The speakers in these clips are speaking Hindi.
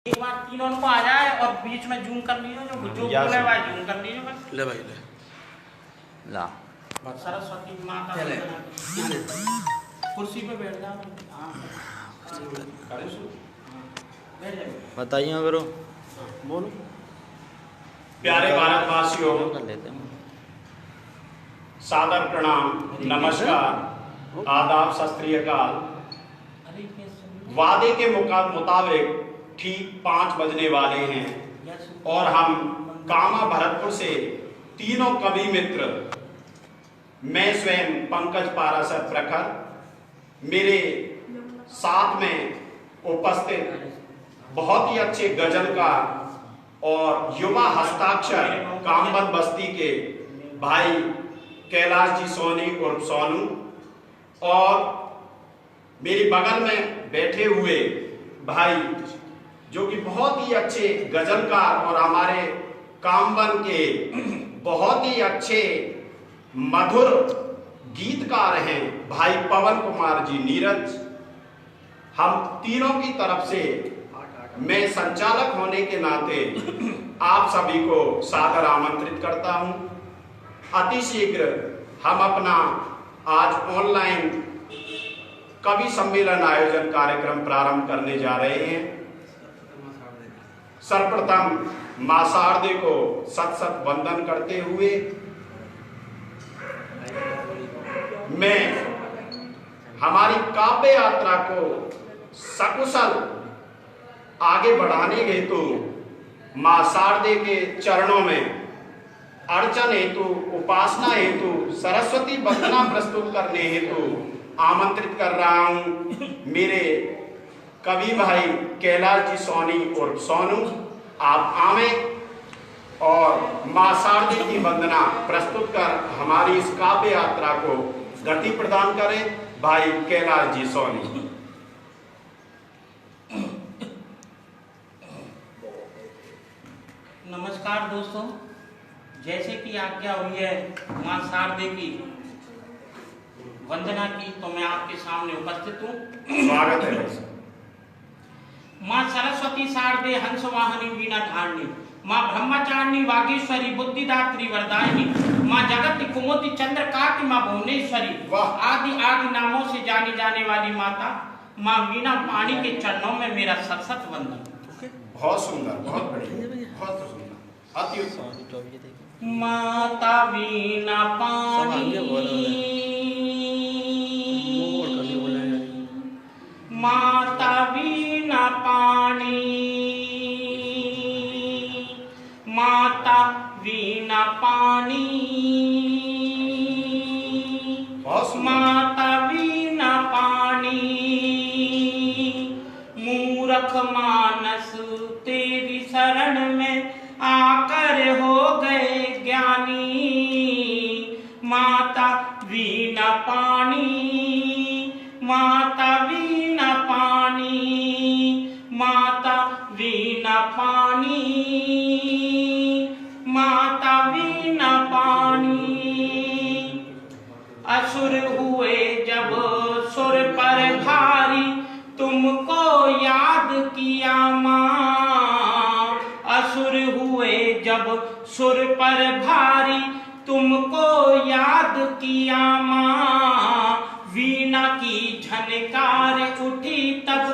एक बार तीनों को आ जाए और बीच में जूम कर लीजिए, जो बोले भाई जूम कर लीजिए बस। ले भाई ले ला सरस्वती माँ का कुर्सी पे बैठ जाओ। बताइए करो बोलो। प्यारे भारतवासियों, कर लेते हैं। सादर प्रणाम, नमस्कार, आदाब, सत श्री अकाल। वादे के मुताबिक ठीक 5 बजने वाले हैं और हम कामा भरतपुर से तीनों कवि मित्र, मैं स्वयं पंकज पाराशर प्रखर, मेरे साथ में उपस्थित बहुत ही अच्छे गजलकार और युवा हस्ताक्षर कामबंद बस्ती के भाई कैलाश जी सोनी उर्फ सोनू, और मेरी बगल में बैठे हुए भाई जो कि बहुत ही अच्छे गजलकार और हमारे कामबन के बहुत ही अच्छे मधुर गीतकार हैं भाई पवन कुमार जी नीरज। हम तीनों की तरफ से मैं संचालक होने के नाते आप सभी को सादर आमंत्रित करता हूं। अति शीघ्र हम अपना आज ऑनलाइन कवि सम्मेलन आयोजन कार्यक्रम प्रारंभ करने जा रहे हैं। सर्वप्रथम मां शारदे को सत सत वंदन करते हुए मैं हमारी काव्य यात्रा को सकुशल आगे बढ़ाने हेतु मां शारदे के चरणों में अर्चन हेतु, उपासना हेतु, सरस्वती वंदना प्रस्तुत करने हेतु आमंत्रित कर रहा हूं मेरे कवि भाई कैलाश जी सोनी और सोनू। आप आवे और मां शारदे की वंदना प्रस्तुत कर हमारी इस काव्य यात्रा को गति प्रदान करें। भाई कैलाश जी सोनी। नमस्कार दोस्तों, जैसे कि आज्ञा हुई है मां शारदे की वंदना की, तो मैं आपके सामने उपस्थित हूँ। स्वागत है भाई। मां सरस्वती शारदे हंस वाहनी वीणा धारणी, मां ब्रह्मचारिणी वागीश्वरी बुद्धिदात्री वरदायिनी, मां जगत कुमुदी चंद्रकांति, मां भुवनेश्वरी, आदि आदि नामों से जानी जाने वाली माता मां वीणा पाणी के चरणों में मेरा सत सत वंदन। बहुत सुंदर, बहुत बढ़िया, बहुत सुंदर, अति उत्तम। माता वीणा पाणी, माता वीणा पाणी, माता वीणा पाणी, माता वीणा पाणी, मूर्ख मानस तेरी शरण में आकर हो गए ज्ञानी। माता वीणा पाणी, माता वीणा पाणी, माता वीणा पाणी, माता वीणा पाणी। असुर हुए जब सुर पर भारी, तुमको याद किया मां। असुर हुए जब सुर पर भारी, तुमको याद किया मां। वीणा की झनकार उठी तब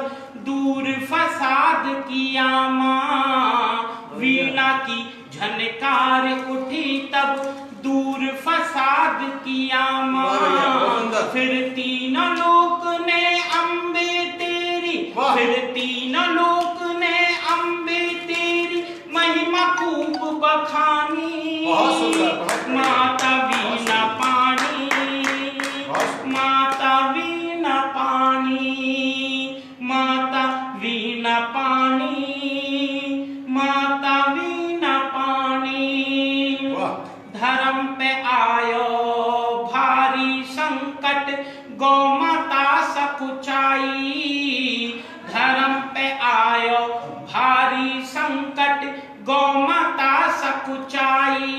दूर फसाद किया मां। वीणा की झनकार उठी तब दूर फसाद किया मां। फिर तीन लोक ने अम्बे तेरी, फिर तीन लोक ने अम्बे तेरी महिमा खूब बखानी। माता वीणा पाणी, माता वीणा पाणी, माता वीणा पाणी, माता वीणा पाणी। धर्म पे आयो भारी संकट, गौ माता सकुचाई। धर्म पे आयो भारी संकट, गौ माता सकुचाई।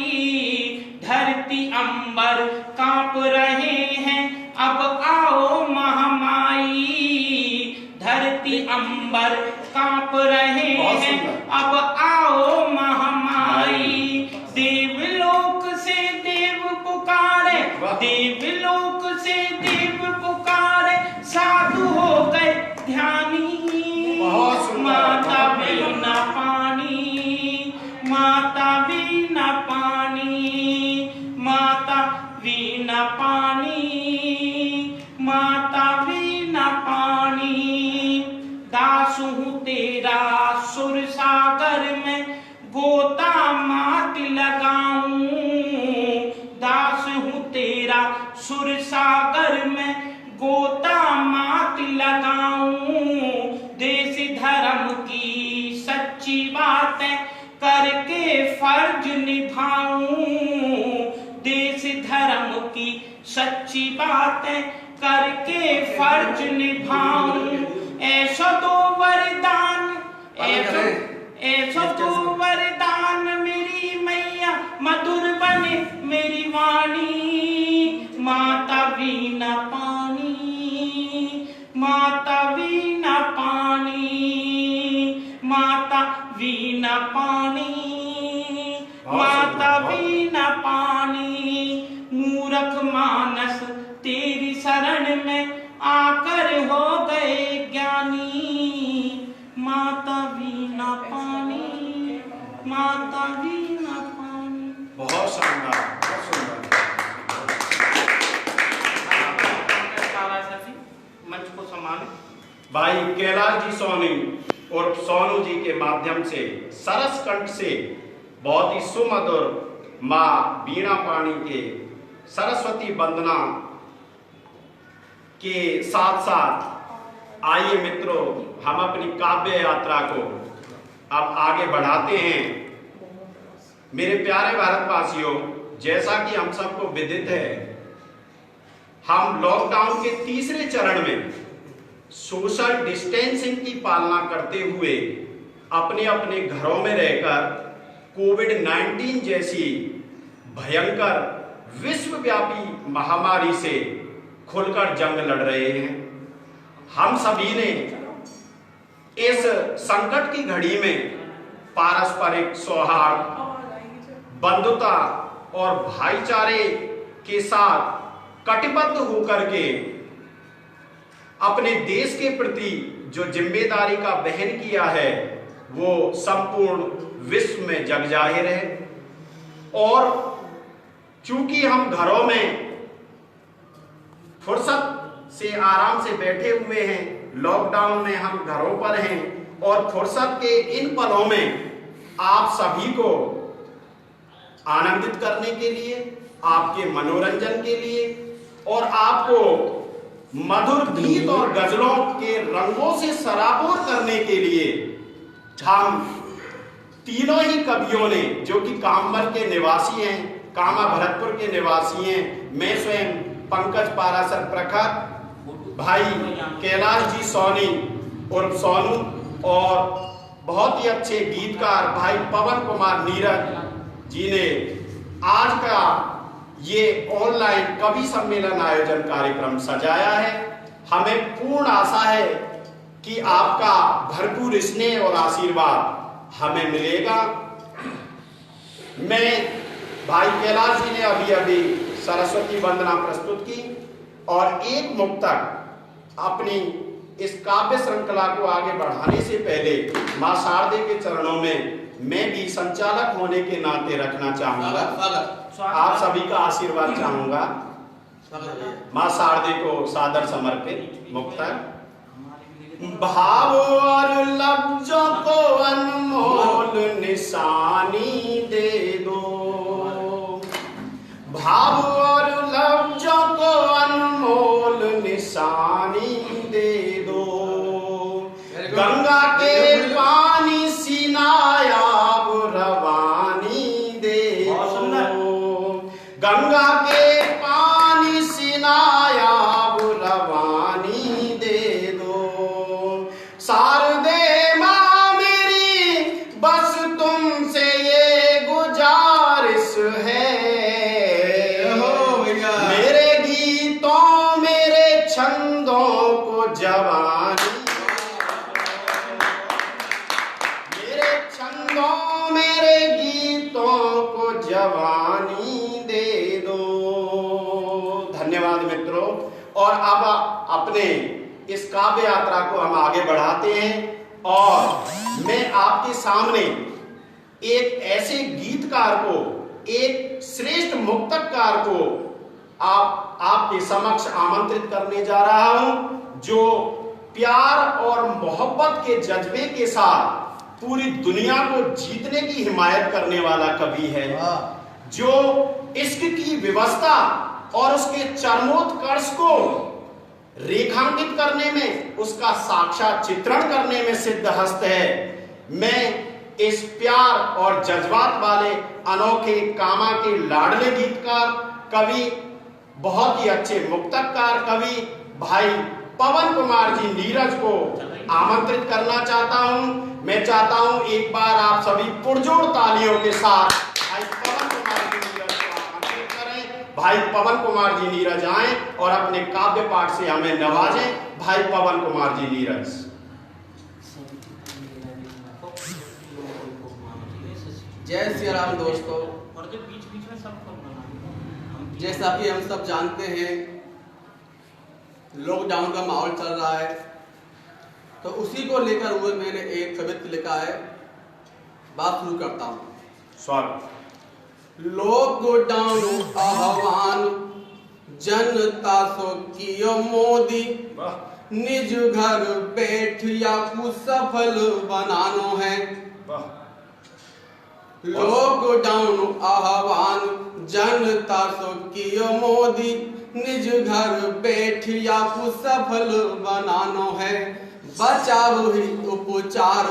धरती अंबर कांप रहे हैं, अब आओ महामाई। धरती अंबर कांप रहे हैं, अब आओ महामाई। देवलोक से देव पुकारे, देवलोक से देव पुकारे, साधु हो गए ध्यानी। माता बिना पानी, माता बिना पानी, माता बिना पानी, माता बिना पानी। दास हूँ तेरा सुर सागर में, गोता मात लगाऊं। दास हूँ तेरा सुर सागर में, गोता मात लगाऊं। देश धर्म की सच्ची बातें करके फर्ज निभाऊं। देश धर्म की सच्ची बातें करके फर्ज निभाऊं। ऐसा तो वरदान, ऐसा तो वरदान मेरी मैया, मधुर बने मेरी वाणी। माता बिना पानी, माता बिना पानी, माता बिना पानी, माता बिना पानी। मूर्ख मानस तेरी शरण में आकर हो गए ज्ञानी। माता बिना पानी, माता बिना पानी। बहुत शानदार, बहुत सुंदर। मंच को संभाले। भाई कैलाश जी सोनी और सोनू जी के माध्यम से सरस कंठ से बहुत ही सुमधुर माँ बीणा पाणी के सरस्वती वंदना के साथ साथ आइए मित्रों, हम अपनी काव्य यात्रा को अब आगे बढ़ाते हैं। मेरे प्यारे भारतवासियों, जैसा कि हम सबको विदित है, हम लॉकडाउन के तीसरे चरण में सोशल डिस्टेंसिंग की पालना करते हुए अपने अपने घरों में रहकर कोविड-19 जैसी भयंकर विश्वव्यापी महामारी से खुलकर जंग लड़ रहे हैं। हम सभी ने इस संकट की घड़ी में पारस्परिक सौहार्द, बंधुता और भाईचारे के साथ कटिबद्ध होकर के अपने देश के प्रति जो जिम्मेदारी का वहन किया है वो संपूर्ण विश्व में जग जाहिर है। और चूंकि हम घरों में फुर्सत से आराम से बैठे हुए हैं, लॉकडाउन में हम घरों पर हैं, और फुर्सत के इन पलों में आप सभी को आनंदित करने के लिए, आपके मनोरंजन के लिए और आपको मधुर गीत और गजलों के रंगों से सराबोर करने के लिए हम तीनों ही कवियों ने, जो कि कामबल के निवासी हैं, कामा भरतपुर के निवासी हैं, मैं स्वयं पंकज पाराशर प्रखर, भाई कैलाश जी सोनी उर्फ सोनू, और बहुत ही अच्छे गीतकार भाई पवन कुमार नीरज जी ने आज का ये ऑनलाइन कवि सम्मेलन आयोजन कार्यक्रम सजाया है। हमें पूर्ण आशा है कि आपका भरपूर स्नेह और आशीर्वाद हमें मिलेगा। मैं भाई कैलाश जी ने अभी अभी सरस्वती वंदना प्रस्तुत की और एक मुक्तक अपनी इस काव्य श्रृंखला को आगे बढ़ाने से पहले मां शारदे के चरणों में मैं भी संचालक होने के नाते रखना चाहूंगा। आप सभी का आशीर्वाद चाहूंगा। मां शारदे को सादर समर्पित मुक्तक। भाव और लफ्जों को अनमोल निशानी दे दो, भाव और लफ्जों को अनमोल निशानी दे दो। गंगा के पानी सीनायाब रवानी दे दो, गंगा के पानी सीनायाब रवानी दे दो। शारदे माँ छंदों मेरे गीतों को जवानी दे दो। धन्यवाद मित्रों। और अब अपने इस काव्य यात्रा को हम आगे बढ़ाते हैं और मैं आपके सामने एक ऐसे गीतकार को, एक श्रेष्ठ मुक्तकार को आपके समक्ष आमंत्रित करने जा रहा हूं, जो प्यार और मोहब्बत के जज्बे के साथ पूरी दुनिया को जीतने की हिमायत करने वाला कवि है, जो इश्क की व्यवस्था और उसके चरमोत्कर्ष को रेखांकित करने में, उसका साक्षात चित्रण करने में सिद्धहस्त है। मैं इस प्यार और जज्बात वाले अनोखे कामा के लाडले गीतकार, कवि, बहुत ही अच्छे मुक्तकार कवि भाई पवन कुमार जी नीरज को आमंत्रित करना चाहता हूं। मैं चाहता हूं एक बार आप सभी पुरजोर तालियों के साथ भाई पवन कुमार जी नीरज को आमंत्रित करें। भाई पवन कुमार जी नीरज आए और अपने काव्य पाठ से हमें नवाजें। भाई पवन कुमार जी नीरज। जय श्री राम दोस्तों। और जो बीच-बीच में सबको जैसा कि हम सब जानते हैं, लॉकडाउन का माहौल चल रहा है, तो उसी को लेकर हुए मैंने एक कविता लिखा है। बात शुरू करता हूँ। स्वागत। लॉकडाउन आह्वान जनता सो कियो मोदी, निज घर बैठ या कुछ सफल बनानो है। लॉकडाउन आह्वान जनता सो कियो मोदी, निज घर बैठ या कुछ सफल बनानो है। बचाव ही उपचार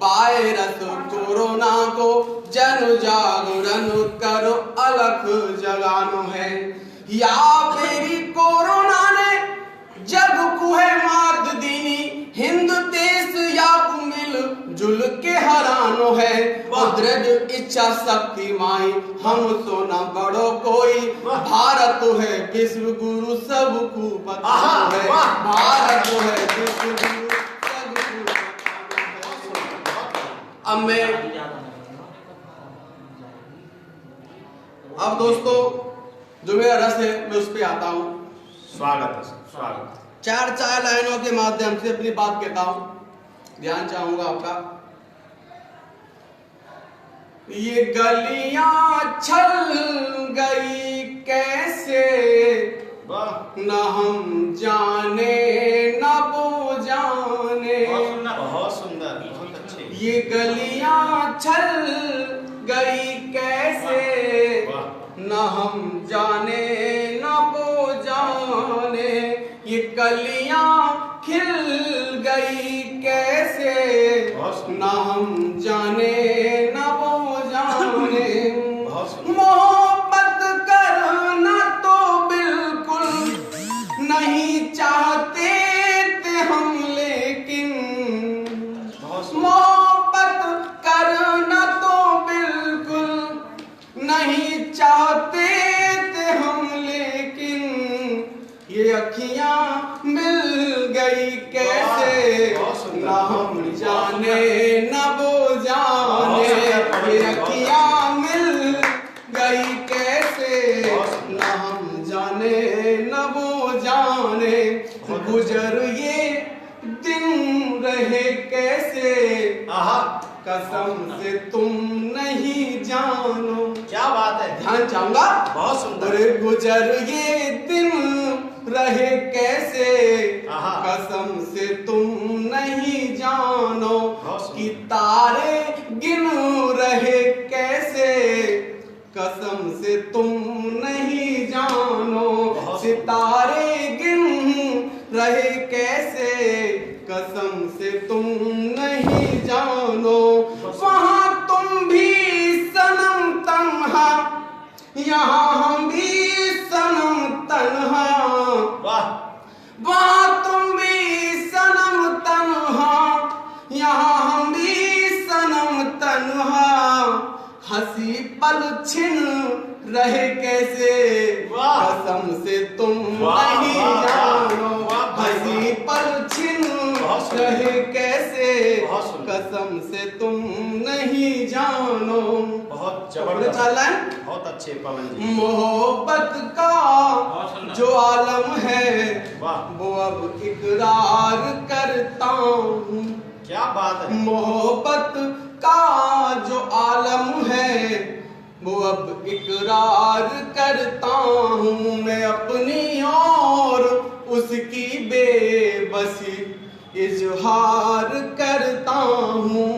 वायरस कोरोना को, जन जागरण करो अलख जगानो है। या मेरी कोरोना ने जग को है मात दीनी, हिंद देश या मिल जुल के हरानो है। दृढ़ इच्छा शक्ति माई हम सोना बड़ो कोई, भारत है विश्व गुरु सबको बतानो है। भारत है विश्व गुरु सबको बतानो है। अब दोस्तों जो मेरा रस है मैं उस पे आता हूँ। स्वागत है, स्वागत। चार लाइनों के माध्यम से अपनी बात कहता हूँ, ध्यान चाहूंगा आपका। ये गलियां छल गई कैसे, न हम जाने न वो जाने। बहुत सुंदर, बहुत अच्छे। ये गलियां छल गई कैसे, न हम जाने न वो जाने। ये कलियां खिल गई कैसे, न हम जाने न वो जाने। मोहब्बत करना तो बिल्कुल नहीं चाहते थे हम, लेकिन मोहब्बत करना तो बिल्कुल नहीं चाहते थे हम, लेकिन ये अखियां मिल गई कैसे, न हम जाने न वो जाने। ये अखियां मिल गई कैसे, न हम जाने न वो जाने। गुजर ये दिन रहे कैसे, कसम से तुम नहीं जानो। क्या बात है, ध्यान चाहूंगा। बहुत सुंदर। गुजर ये दिन रहे कैसे, कसम से तुम नहीं जानो। कि तारे गिन रहे कैसे, कसम से तुम नहीं जानो। सितारे गिन रहे कैसे, कसम से तुम नहीं जानो। वहां तुम भी सनम तन्हा, यहाँ हम भी सनम तन्हा। वहां तुम भी सनम तन्हा, यहाँ हम भी सनम तन्हा। हंसी पल छिन रहे कैसे, कसम से तुम नहीं जानो। हंसी पल छिन रहे कैसे, कसम से तुम नहीं जानो। बहुत चल जबरदस्त, रहा है। बहुत अच्छे पवन जी। मोहब्बत का जो आलम है वाह, वो अब इकरार करता हूँ। क्या बात है। मोहब्बत का जो आलम है वो अब इकरार करता हूँ। मैं अपनी और उसकी बेबसी इजहार करता हूँ।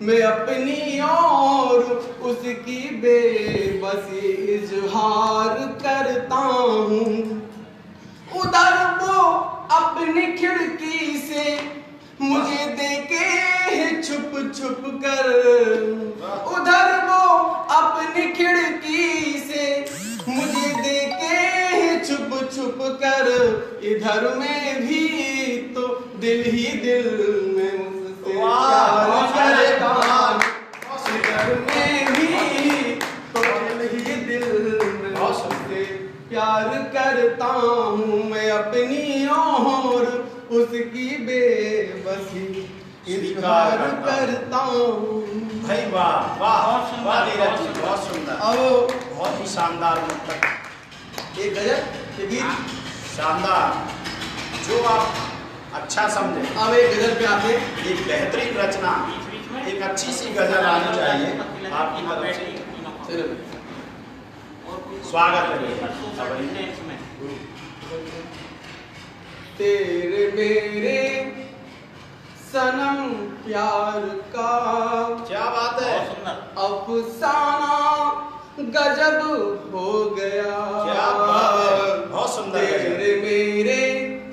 मैं अपनी और उसकी बेबसी इजहार करता हूँ। उधर वो अपनी खिड़की से मुझे देखे छुप छुप कर। उधर वो अपनी खिड़की से मुझे देखे छुप छुप कर। इधर में भी तो दिल ही दिल में मुझसे प्यार करता हूँ। इधर में भी तो दिल ही दिल में मुझसे प्यार करता हूँ। मैं अपनी और उसकी बेबसी इजहार करता हूँ। भाई वाह वाह वाह नीरज जी, बहुत सुंदर, अब बहुत ही शानदार मुक्तक, एक गजल, एक गीत, शानदार, जो आप अच्छा समझे। अब एक गजल पे आते हैं। एक बेहतरीन रचना, एक अच्छी सी गजल आनी चाहिए आपकी तरफ से। चलो स्वागत है। तेरे मेरे सनम प्यार का क्या बात है। अफसाना गजब हो गया। क्या बात है, बहुत सुंदर गजल। तेरे मेरे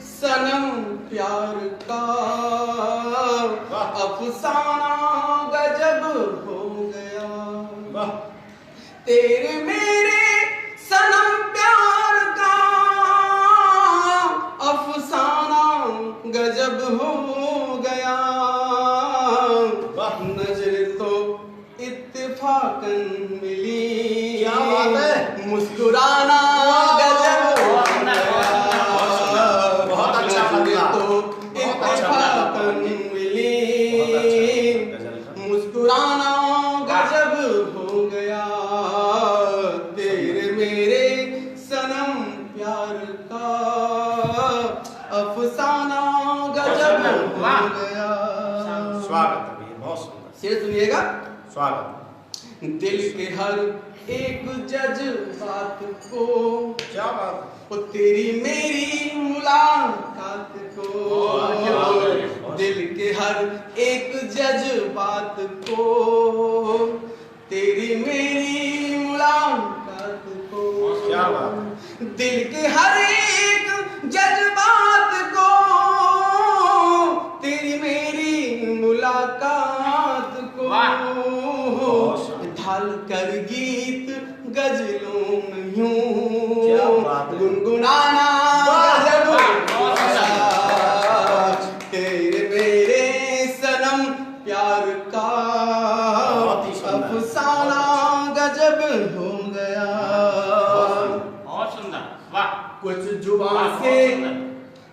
सनम प्यार का अफसाना गजब हो गया। वाह, तेरे मेरे सनम प्यार का अफसाना गजब हो गया। नजर तो इत्तेफाकन मिली। क्या बात है। मुस्कुराना गजब हो गया। बहुत अच्छा नजर बदला। तो इत्तेफाकन मिली। मुस्कुराना गजब हो गया। तेरे मेरे सनम प्यार का अफसाना गजब हो गया। स्वागत है भैया, बहुत सुंदर। शेर सुनिएगा। स्वागत। दिल के हर एक जज्बात को, क्या बात वो तेरी मेरी मुलाकात को। दिल के हर एक जज्बात को, तेरी मेरी मुलाकात को। क्या बात। दिल के हर एक जज्बात को, तेरी मेरी मुलाकात को। ढाल कर गीत गजलों में क्या यूं बात है। गुनगुनाना गजब हो गया। तेरे मेरे सनम प्यार का बहुत ही सुंदर। अफसाना गजब हो गया। बहुत सुंदर, वाह, कुछ जुबान से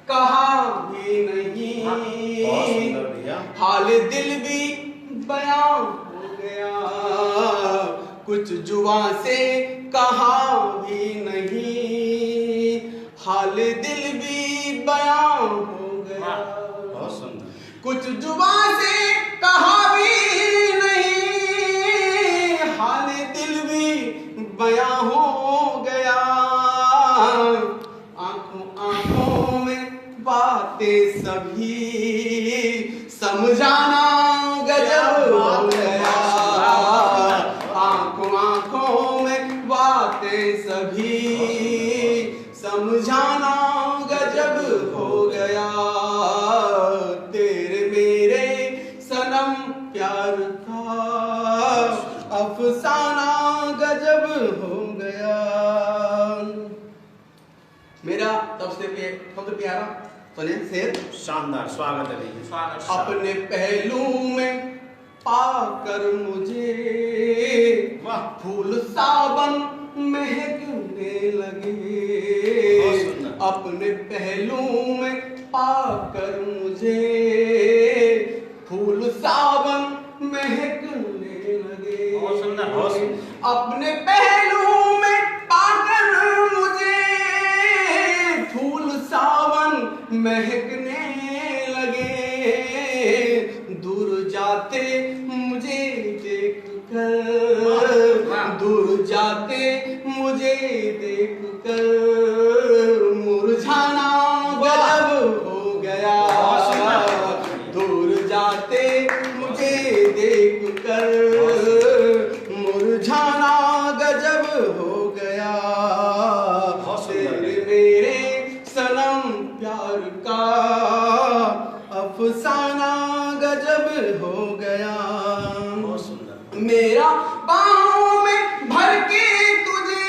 कहा भी नहीं। बहुत सुंदर भैया। हाल दिल भी बयां हो गया। कुछ जुबान से कहा भी नहीं। हाल दिल भी बयां हो गया। बहुत सुंदर। कुछ जुबान से कहा भी नहीं। हाल दिल भी बयां हो गया। आंखों आंखों में बातें सभी समझाना गजब हो गया। आंखों आंखों में बातें सभी समझाना गजब हो गया। तेरे मेरे सनम प्यार का अफसाना गजब हो गया। मेरा सबसे प्यारा सुनिए शेर। शानदार, स्वागत है भैया। स्वागत। अपने पहलू में पाकर मुझे वाह, फूल सावन महकने लगे। बहुत सुंदर। अपने पहलू में पाकर मुझे फूल सावन अपने पहलू में पाकर मुझे फूल सावन महकने लगे, दूर जाते मुझे देख कर, दूर जाते मुझे देख कर मुरझाना गजब हो गया, दूर जाते मुझे देख कर मुरझाना गजब हो गया, तेरे मेरे सनम प्यार का अफसाना गजब हो गया। मेरा बाहों में भर के तुझे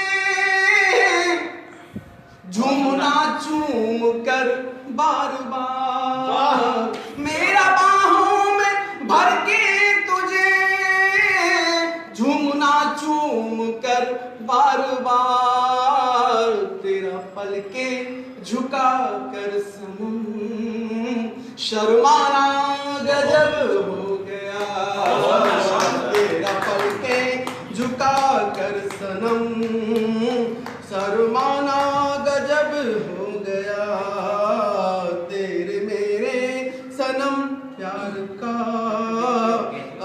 झूमना चूम कर बार बार, मेरा बाहों में भर के तुझे झूमना चूम कर बार बार, तेरा पल के झुका कर सनम शर्माना गजब हो गया, तेरा पल के झुका कर सनम शर्माना गजब हो गया, तेरे मेरे सनम प्यार का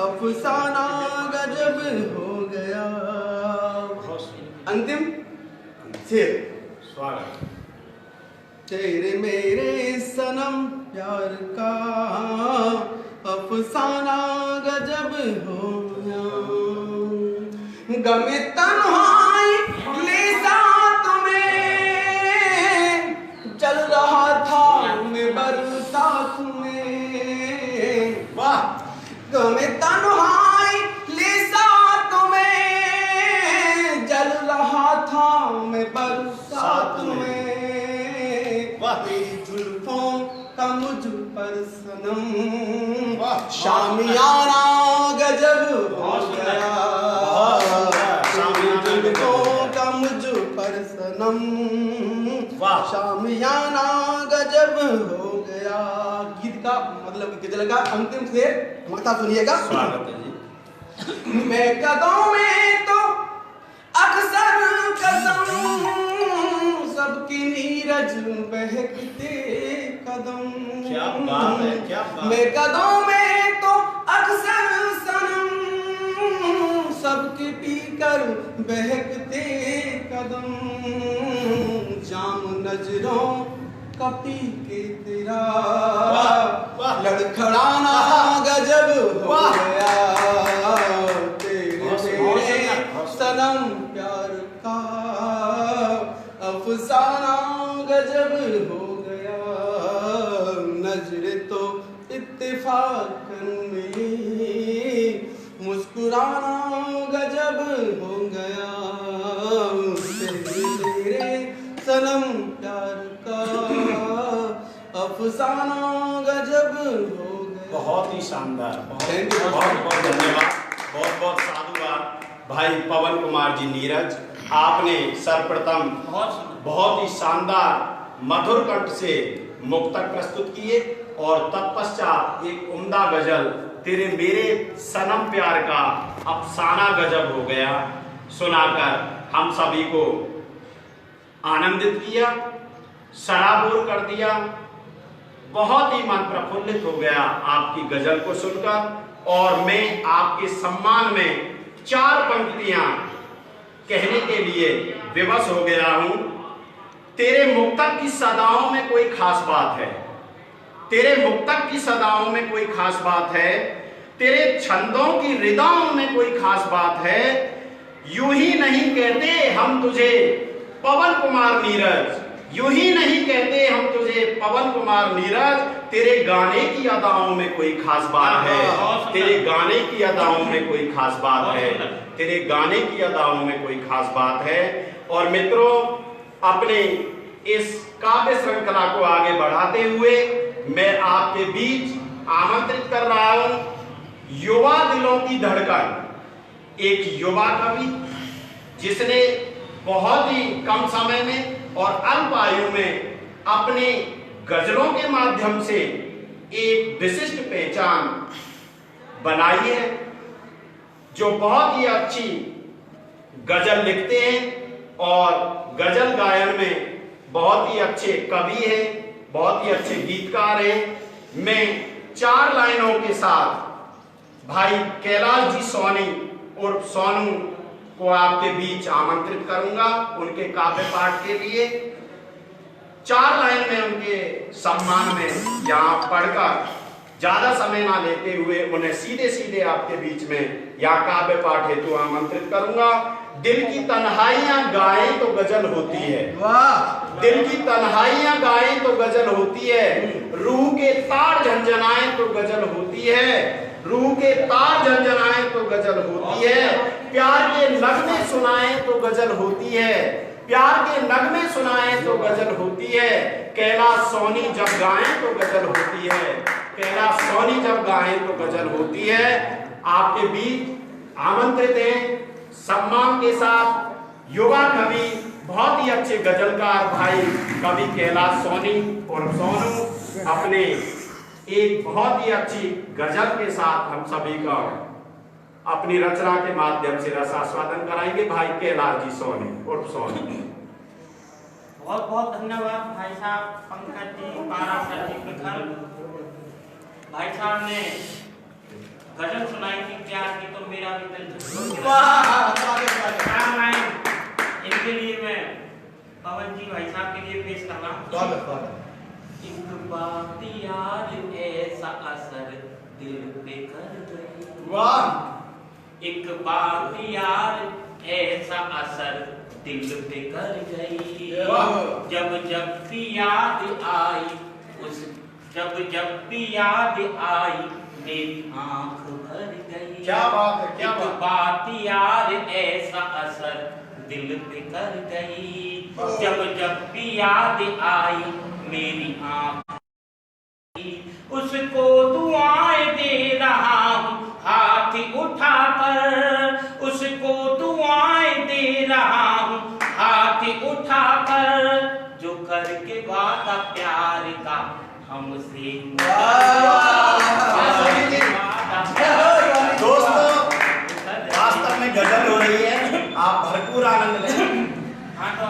अफसाना गजब हो गया। अंतिम शेर। स्वागत। तेरे मेरे सनम प्यार का अफसाना गजब हो गया, गमे तन्हाई ले साथ में चल रहा था मैं बरसात में, वाह। गमे तन्हाई ले साथ में जल रहा था मैं बरसात में, तेरी जुल्फों का मुझ पर सनम शामियाना गजब हो गया, तेरी जुल्फों का मुझ पर सनम शामियाना गजब हो गया। गीत का मतलब गजल का अंतिम शेर मक्ता सुनिएगा। स्वागत है जी। मैं कदों में तो अक्सर कसम सबकी नीरज बहकते कदम, क्या बात है, क्या बात। मैं कदों में तो अक्सर सनम सबके पीकर बहकते कदम, जाम नजरों का पी के तेरा लड़खड़ाना गजब हो गया, तेरे मेरे सनम प्यार का अफसाना गजब हो गया, नजर तो इत्तेफाकन मिली मुस्कुराना गजब हो गया, तेरे सनम प्यार का अफसाना गजब हो गया। बहुत ही शानदार, बहुत बहुत धन्यवाद, बहुत बहुत साधुवाद भाई पवन कुमार जी नीरज। आपने सर्वप्रथम बहुत ही शानदार मधुर कंठ से मुक्तक प्रस्तुत किए और तत्पश्चात एक उम्दा गजल तेरे मेरे सनम प्यार का अफसाना गजब हो गया सुनाकर हम सभी को आनंदित किया, सराबोर कर दिया। बहुत ही मन प्रफुल्लित हो गया आपकी गजल को सुनकर और मैं आपके सम्मान में 4 पंक्तियां कहने के लिए विवश हो गया हूं। तेरे मुक्तक की सदाओं में कोई खास बात है, तेरे मुक्तक की सदाओं में कोई खास बात है, तेरे छंदों की रिदाओं में कोई खास बात है। यूं ही नहीं कहते हम तुझे पवन कुमार नीरज, यूं ही नहीं कहते हम तुझे पवन कुमार नीरज, तेरे गाने की अदाओं में कोई खास बात है, तेरे गाने की अदाओं में कोई खास बात है, तेरे गाने की अदाओं में कोई खास बात है। और मित्रों, अपने इस काव्य श्रृंखला को आगे बढ़ाते हुए मैं आपके बीच आमंत्रित कर रहा हूं युवा दिलों की धड़कन, एक युवा कवि जिसने बहुत ही कम समय में और अल्प आयु में अपने गजलों के माध्यम से एक विशिष्ट पहचान बनाई है, जो बहुत ही अच्छी गजल लिखते हैं और गजल गायन में बहुत ही अच्छे कवि हैं, बहुत ही अच्छे गीतकार हैं। मैं 4 लाइनों के साथ भाई कैलाश जी सोनी और सोनू को आपके बीच आमंत्रित करूंगा उनके काव्य पाठ के लिए। 4 लाइन में उनके सम्मान में यहाँ पढ़कर ज्यादा समय ना लेते हुए उन्हें सीधे सीधे आपके बीच में यहाँ काव्य पाठ हेतु आमंत्रित करूंगा। दिल की तन्हाइयां गाएं तो गजल होती है, वाह। दिल की तन्हाइयां गाएं तो गजल होती है, रूह के तार झंझनाएं तो गजल होती है, रूह के तार झंझनाएं तो गजल होती है, प्यार के नगमे सुनाएं तो गजल होती है, प्यार के नगमे सुनाएं तो गजल होती है, कैलाश सोनी जब गाएं तो गजल होती है, कैलाश सोनी जब गाएं तो गजल होती है। आपके बीच आमंत्रित हैं सम्मान के साथ युवा कवि बहुत ही अच्छे गजलकार भाई कवि कैलाश सोनी और सोनू अपने एक बहुत ही अच्छी गजल के साथ हम सभी का अपनी रचना के माध्यम से रसास्वादन कराएंगे। भाई कैलाश जी सोनी और सोनू। बहुत बहुत धन्यवाद भाई साहब पंकज जी, पाराशर जी, प्रखर भाई साहब ने गजल सुनाई थी प्यार की, तो मेरा भी दिल धड़क गया। इनके लिए मैं पवन जी भाई साहब के लिए पेश कर रहा हूँ। एक बात यार ऐसा असर दिल पे कर गई, वाह। एक बात यार ऐसा असर दिल पे कर गई, जब जब भी याद आई उस जब भी याद आई मेरी आंख भर गई। क्या बात है, क्या बात यार ऐसा असर दिल पे कर गई, जब भी याद आई मेरी आंख, उसको दुआएं दे रहा हूँ हाथ उठाकर, उसको दुआएं दे रहा हूँ हाथ उठाकर, जो करके वादा प्यार का हमसे दोस्तों वास्तव में गजल हो रही है, आप भरपूर आनंद लें।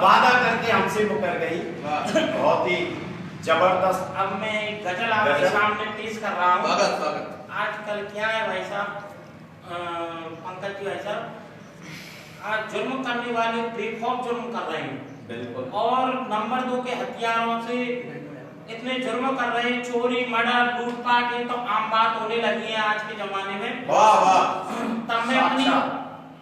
वादा करके हमसे मुकर गई, बहुत ही जबरदस्त। अब मैं गजल आपके सामने पेश कर रहा हूँ। स्वागत। आजकल क्या है भाई साहब, पंकज जी भाई साहब, आज जुर्म करने वाले बेखौफ जुर्म कर रहे हैं, बिल्कुल, और नंबर 2 के हथियारों से इतने जुर्म कर रहे हैं, चोरी मर्डर लूटपाट, ये तो आम बात होने लगी है आज के जमाने में। वाह वाह। तब मैं अपनी,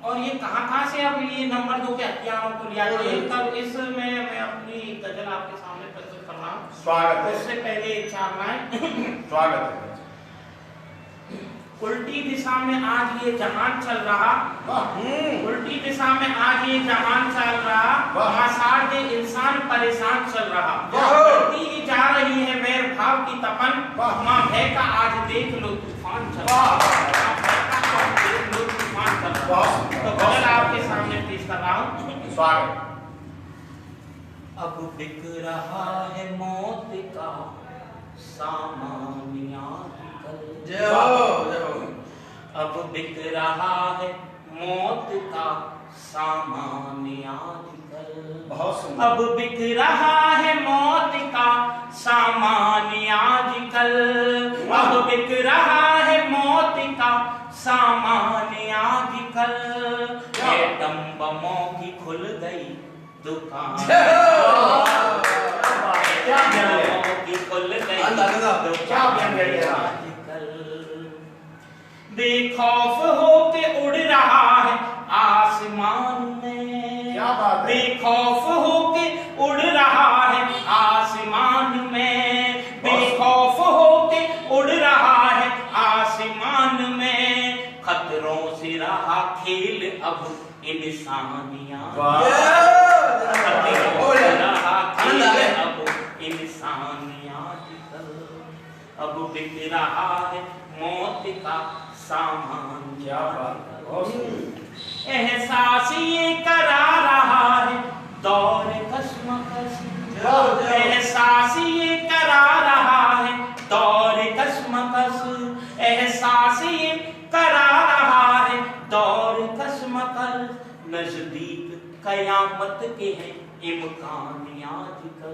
और ये कहाँ से अब ये नंबर 2 के हथियारों को लिया जाए, तब इसमें मैं अपनी गजल आपके सामने प्रस्तुत कर रहा हूँ। स्वागत है। उससे पहले 4 लाइन। स्वागत है। उल्टी दिशा में आज ये जहान चल रहा, उल्टी दिशा में आज ये जहान चल रहा, आसार दे इंसान परेशान चल रहा, बढ़ती ही जा रही है वैर भाव की तपन, माँ भय का आज देख लो तूफान चल रहा, माँ भय का आज देख लो तूफान चल रहा। तो गजल आपके सामने पेश कर रहा हूँ। स्वागत। अब बिक रहा है मौत का सामान आजकल, जय हो, जय हो। अब बिक रहा है मौत का सामान आजकल, बहुत सुंदर। अब बिक रहा है मौत का सामान आजकल, अब बिक रहा है मौत का सामान आजकल, एटम बमों की खुल गई दुकान, क्या की खुल गई दुकान आजकल, बेखौफ होके उड़ रहा है आसमान में, क्या बात है। बेखौफ होके उड़ रहा है आसमान में, बेखौफ होके उड़ रहा है आसमान में, खतरों से रहा खेल अब इंसानियां, खतरों से रहा खेल अब इंसानियां, अब बिक रहा है मौत का सामान। क्या बात है। एहसास ये करा रहा है दौर कश्मकश, एहसास ये करा रहा है दौर कश्मकश, एहसास ये करा रहा है दौर कश्मकश, नजदीक कयामत के हैं इम्कान आजकल,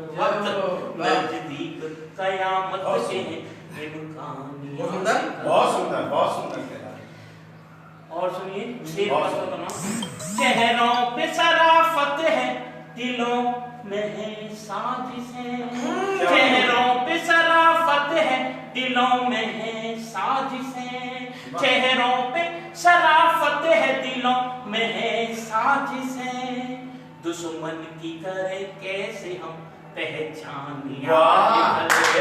नजदीक कयामत के हैं इम्कान आजकल। बहुत सुंदर, बहुत सुंदर कह रहा है। और सुनिए शेर का नाम, चेहरों पे शराफत है दिलों में है साजिशें, चेहरों पे शराफत है दिलों में है साजिशें, चेहरों पे शराफत है दिलों में है साजिशें, दुश्मन की करे कैसे हम पहचाने आजकल,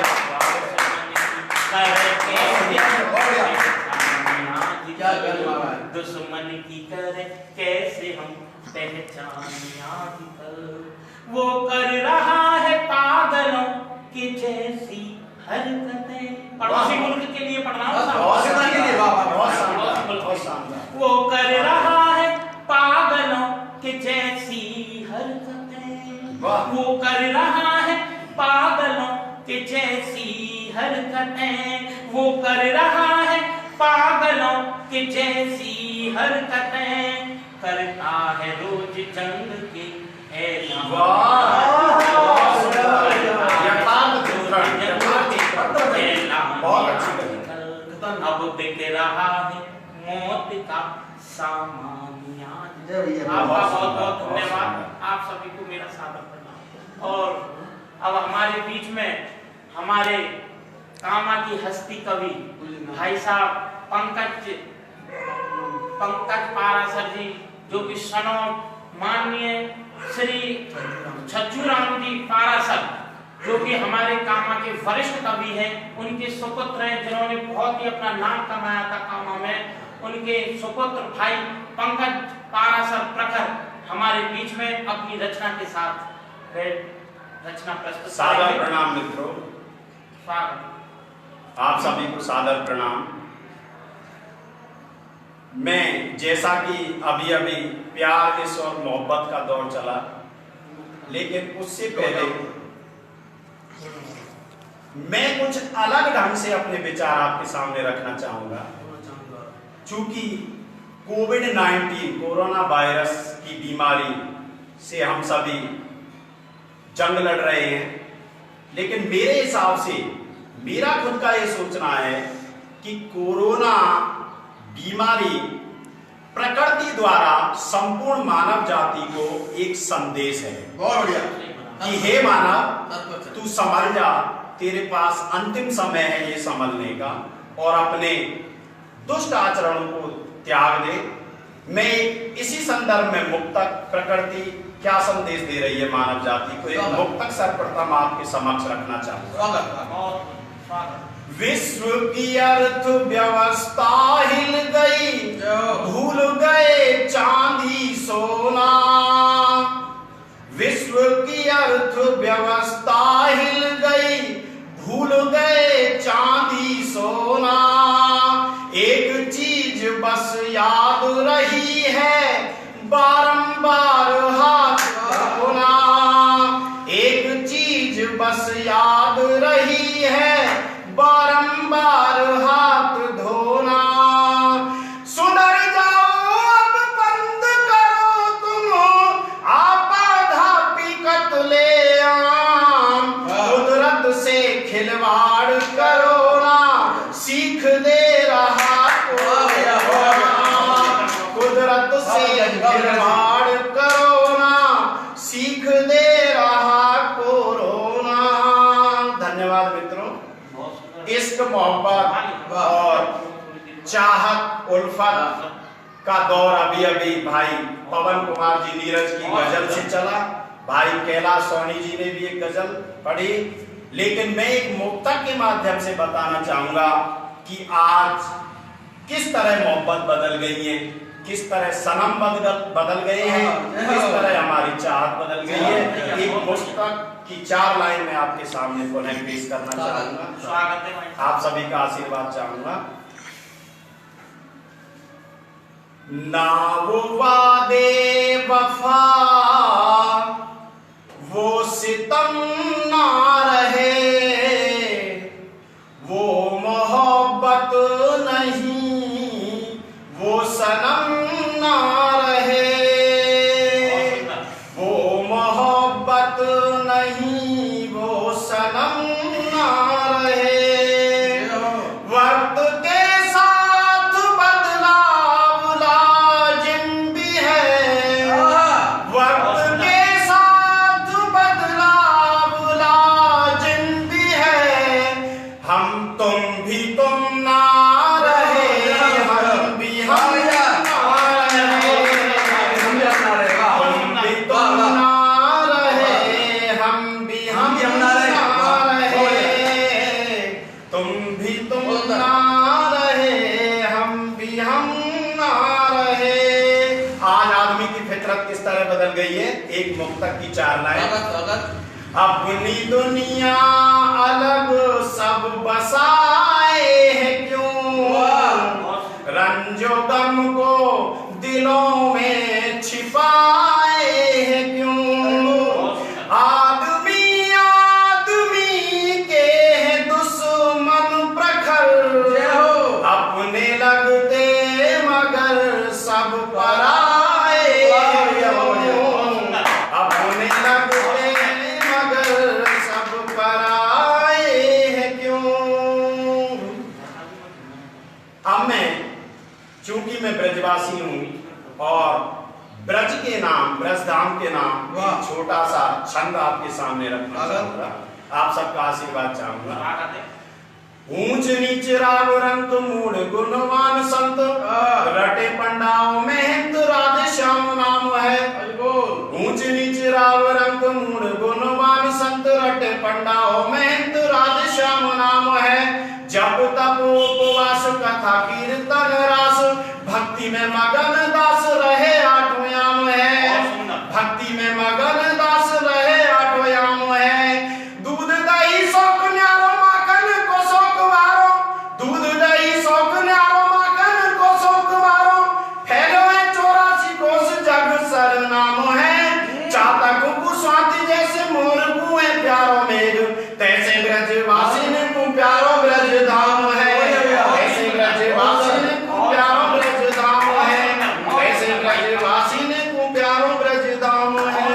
दुश्मन की करे कैसे हम पहचाने आजकल, वो कर रहा है पागलों की जैसी हरकतें। पड़ोसी मुल्क के लिए पढ़ रहा हूं, वो कर रहा है पागलों के जैसी हरकतें, वो कर रहा है पागलों के जैसी हरकतें, वो कर रहा है पागलों के जैसी हरकतें, करता है रोज जंग के अब बिक रहा है मौत का सामान। आपका बहुत बहुत धन्यवाद, आप सभी को मेरा सादर प्रणाम। और अब हमारे बीच में हमारे कामा की हस्ती कवि भाई साहब पंकज पारासर जी, जो कि सनो माननीय श्री छज्जूराम जी पारासर, जो कि हमारे कामा के वरिष्ठ कवि हैं, उनके सुपुत्र हैं जिन्होंने बहुत ही अपना नाम कमाया था कामा में। उनके सुपुत्र भाई पंकज पारासर प्रखर हमारे बीच में अपनी रचना के साथ रचना प्रस्तुत। सादर प्रणाम मित्रों, स्वागत। आप सभी को सादर प्रणाम। मैं जैसा कि अभी अभी प्यार इस और मोहब्बत का दौर चला, लेकिन उससे पहले मैं कुछ अलग ढंग से अपने विचार आपके सामने रखना चाहूंगा। चूंकि कोविड-19 कोरोना वायरस की बीमारी से हम सभी जंग लड़ रहे हैं, लेकिन मेरे हिसाब से मेरा खुद का ये सोचना है कि कोरोना बीमारी प्रकृति द्वारा संपूर्ण मानव जाति को एक संदेश है। बहुत बढ़िया कि हे मानव, तू संभल जा, तेरे पास अंतिम समय है ये संभलने का, और अपने दुष्ट आचरणों को त्याग दे। मैं इसी संदर्भ में मुक्तक प्रकृति क्या संदेश दे रही है मानव जाति को, एक मुक्तक सर्वप्रथम आपके समक्ष रखना चाहूंगा। विश्व की अर्थव्यवस्था हिल गई, भूल गए चांदी सोना, विश्व की अर्थव्यवस्था हिल गई, भूल गए चांदी सोना, एक चीज बस याद रही है, बारंबार हाथ धोना, एक चीज बस याद रही है, बारंबार हाथ धोना। सुधर जाओ अब बंद करो तुम आपाधापी कत्ले आम, कुदरत से खिलवाड़ करो ना, सीख दे रहा कुदरत से खिलवाड़ करो ना, सीख दे रहा कोरोना। धन्यवाद मित्रों। इश्क, मोहब्बत और चाहत, उल्फत का दौर अभी अभी भाई पवन कुमार जी नीरज की गजल से चला, भाई कैलाश सोनी जी ने भी एक गजल पढ़ी, लेकिन मैं एक मुक्तक के माध्यम से बताना चाहूंगा कि आज किस तरह मोहब्बत बदल गई है, किस तरह सनम बदल गए हैं, किस तरह हमारी चाहत बदल गई है। एक मुक्तक की 4 लाइन में आपके सामने पुनः पेश करना चाहूंगा। स्वागत है भाई। आप सभी का आशीर्वाद चाहूंगा। ना वो वादे वफा वो सितम ना रहे, वो मोहब्बत नहीं वो सनम ना रहे, सूरत किस तरह बदल गई है। एक मुक्तक की 4 लाइन। अपनी दुनिया अलग सब बसाए है क्यों, रंजो गम को दिलों में छिपाए है क्यों। आदमी आदमी के दुश्मन प्रखर, अपने लगते मगर सब पराए क्यों। अपने लगते मगर सब पराए हैं क्यों। अब मैं, चूंकि मैं ब्रजवासी हूं और ब्रज के नाम, ब्रजधाम के नाम एक छोटा सा छंद आपके सामने रखना चाहूंगा, आप सबका आशीर्वाद चाहूंगा। ऊंच नीच राग रंग मूड गुणवान संत, रटे पंडाओं में हिंद राधे श्याम नाम है। ऊंच नीच राग रंग मूड गुणवान संत, रटे पंडाओं में हिंद राधे श्याम नाम है। जप तप उपवास कथा कीर्तन रास, भक्ति में मगन दास रहे आठों याम है। भक्ति में मगन दास रहे आठों याम है। दूध दही शौक न्यारो माखन को शौक वारो, दूध दही शौक न्यारो माखन को शौक वारो। फैलो है 84 कोस जग सर नाम है। चातक कुशांति जैसे मोर कुएं प्यारो मेघ, तैसे ब्रजवासी ने को प्यारो ब्रज धाम है। ऐसे ब्रजवासी ने को प्यारो ब्रज धाम है। ऐसे ब्रजवासी ने को प्यारो ब्रज धाम है।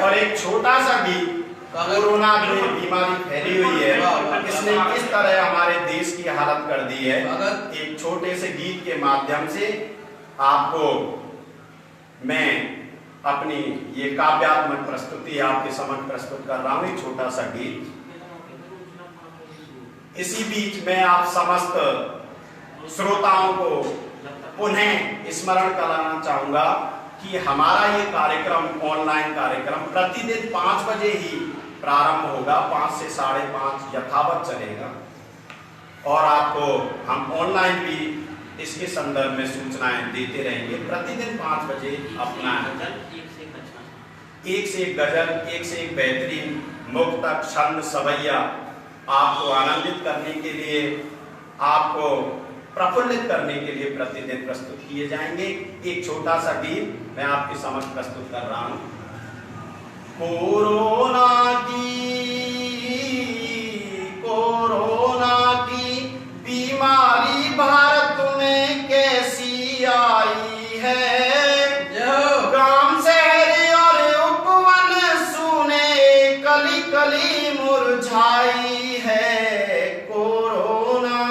और एक छोटा सा गीत, कोरोना जो बीमारी फैली हुई है, इसने किस तरह हमारे देश की हालत कर दी है, एक छोटे से गीत के माध्यम से आपको मैं अपनी ये काव्यात्मक प्रस्तुति आपके समक्ष प्रस्तुत कर रहा हूं। एक छोटा सा गीत। इसी बीच मैं आप समस्त श्रोताओं को पुनः स्मरण कराना चाहूंगा कि हमारा ये कार्यक्रम, ऑनलाइन कार्यक्रम प्रतिदिन 5 बजे ही प्रारंभ होगा, 5 से 5:30 यथावत चलेगा। और आपको हम ऑनलाइन भी इसके संदर्भ में सूचनाएं देते रहेंगे। प्रतिदिन 5 बजे अपना एक से एक गजल, एक से एक बेहतरीन मुक्तक, छंद, सवैया आपको आनंदित करने के लिए, आपको प्रफुल्लित करने के लिए प्रतिदिन प्रस्तुत किए जाएंगे। एक छोटा सा गीत मैं आपके समक्ष प्रस्तुत कर रहा हूं। कोरोना की बीमारी भारत में कैसी आई है। ग्राम शहर और उपवन सुने कली कली मुरझाई है। कोरोना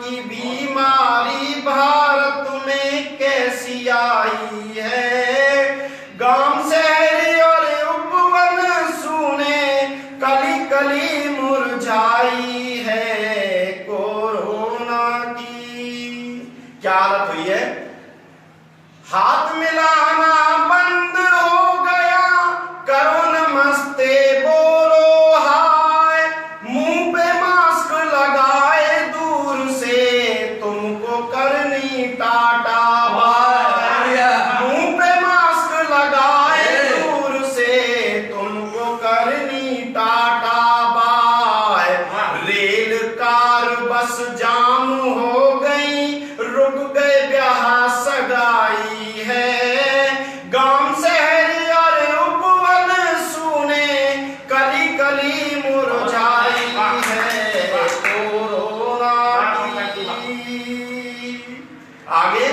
की बीमारी भारत में कैसी आई है। गांव शहर और उपवन सुने कली कली मुरझाई है। कोरोना की क्या हालत हुई है। हाथ मिलाना बंद हो गया, करो नमस्ते बोलो हाय। मुंह पे मास्क लगाए दूर से तुमको करनी टाटा बाय। मुंह पे मास्क लगाए दूर से तुमको करनी tata bye. Rail car bus जाम हो गई, रुक गए ब्याह सगाई है। गांव शहर और उपवन सुने कली कली मुरझाई है। कोरोना की आगे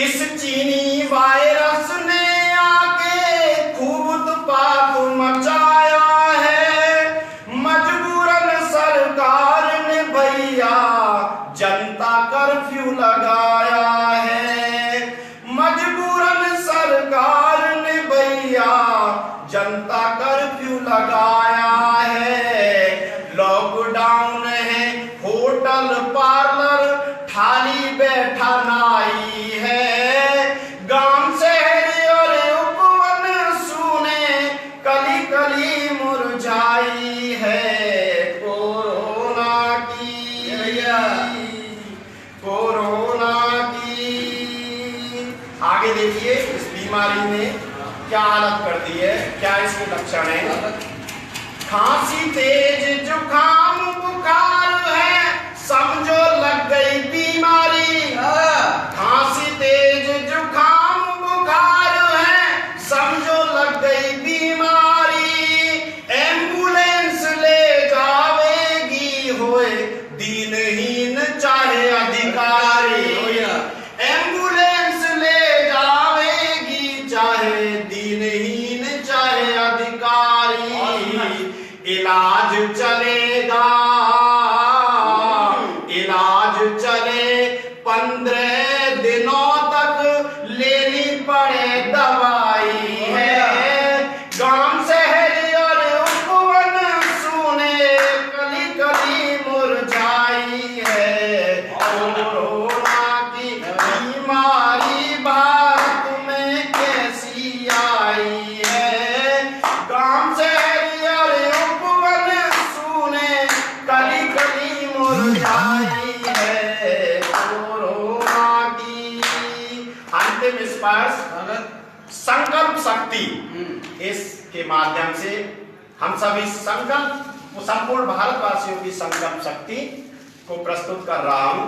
इस चीनी वायरस ने आके खूब उत्पात मचाया है। मजबूरन सरकार ने भैया जनता कर्फ्यू लगाया है। मजबूरन सरकार ने भैया जनता कर्फ्यू लगाया है। लॉकडाउन है, होटल पार्लर थाली बैठा नाई है। गांव शहर और उपवन सुने कली कली मुरझाई है। कोरोना की कोरोना देखिए इस बीमारी ने क्या हालत कर दी है, क्या इसके लक्षण है। खांसी तेज जुकाम बुखार है, समझो लग गई बीमारी। खांसी तेज जुकाम बुखार है, समझो लग गई बीमारी। एम्बुलेंस ले जावेगी होए दीनहीन चाहे अधिकारी। एम्बुलेंस ले जावेगी चाहे दीनहीन चाहे अधिकारी। इलाज चलेगा, इलाज चले 15 दिनों तक लेनी पड़े दवाई है। गांव शहर और उपवन सुने कली कली मुरझाई है। कोरोना की बीमारी भारत में कैसी आई है। गांव शहर और उपवन सुने कली कली मुरझाई है। कोरोना की अंतिम स्पर्श संकल्प शक्ति, इसके माध्यम से हम सभी संकल्प, संपूर्ण भारतवासियों की संकल्प शक्ति को प्रस्तुत कर रहा हूं।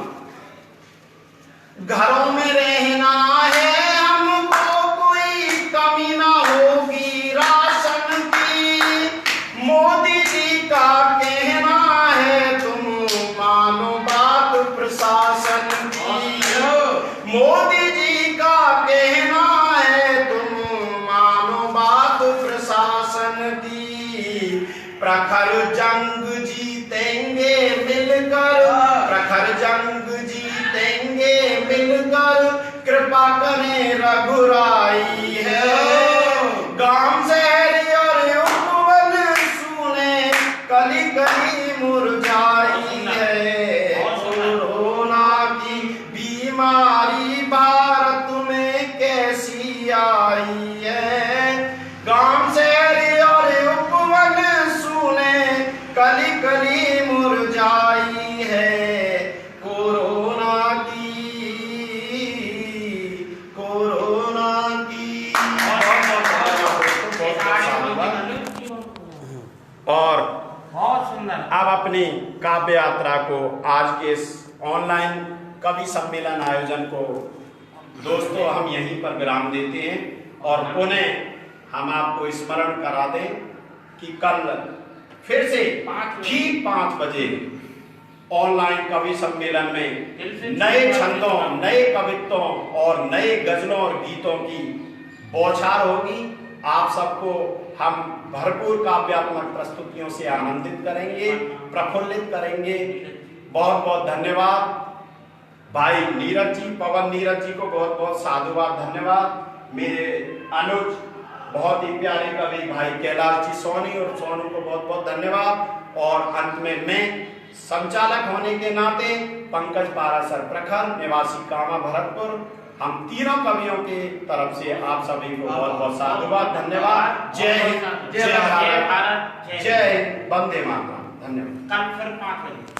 घरों में रहना है हमको, कोई कमी ना होगी राशन की। मोदी जी का कहना है तुम मानो बात प्रशासन की। मोदी जी का कहना है तुम मानो बात प्रशासन की। प्रखर जंग जीतेंगे मिलकर, प्रखर जंग जीतेंगे मिलकर। कृपा करें रघुराई है। गांव शहर और उपवन सुने कली कली मुरझाई है। कोरोना की बीमारी भारत में कैसी आई है। गांव शहर और उपवन सुने कली कली मुरझाई है। कोरोना की, कोरोना की। और बहुत सुंदर। अब अपनी काव्य यात्रा को, आज के इस ऑनलाइन कवि सम्मेलन आयोजन को दोस्तों हम यहीं पर विराम देते हैं और पुनः हम आपको स्मरण करा दें कि कल फिर से ठीक 5 बजे ऑनलाइन कवि सम्मेलन में नए छंदों, नए कवित्वों और नए गजलों और गीतों की बौछार होगी। आप सबको हम भरपूर काव्यात्मक प्रस्तुतियों से आनंदित करेंगे, प्रफुल्लित करेंगे। बहुत बहुत धन्यवाद भाई नीरज जी, पवन नीरज जी को बहुत बहुत साधुवाद धन्यवाद। मेरे अनुज बहुत ही प्यारे कवि भाई कैलाश जी सोनी और सोनू को बहुत बहुत धन्यवाद। और अंत में मैं संचालक होने के नाते पंकज पारासर प्रखर निवासी कामा भरतपुर, हम तीनों कवियों के तरफ से आप सभी को बहुत बहुत साधुवाद धन्यवाद। जय हिंद, जय भारत, जय हिंद, वंदे मातरम। धन्यवाद। कल फिर 5 बजे।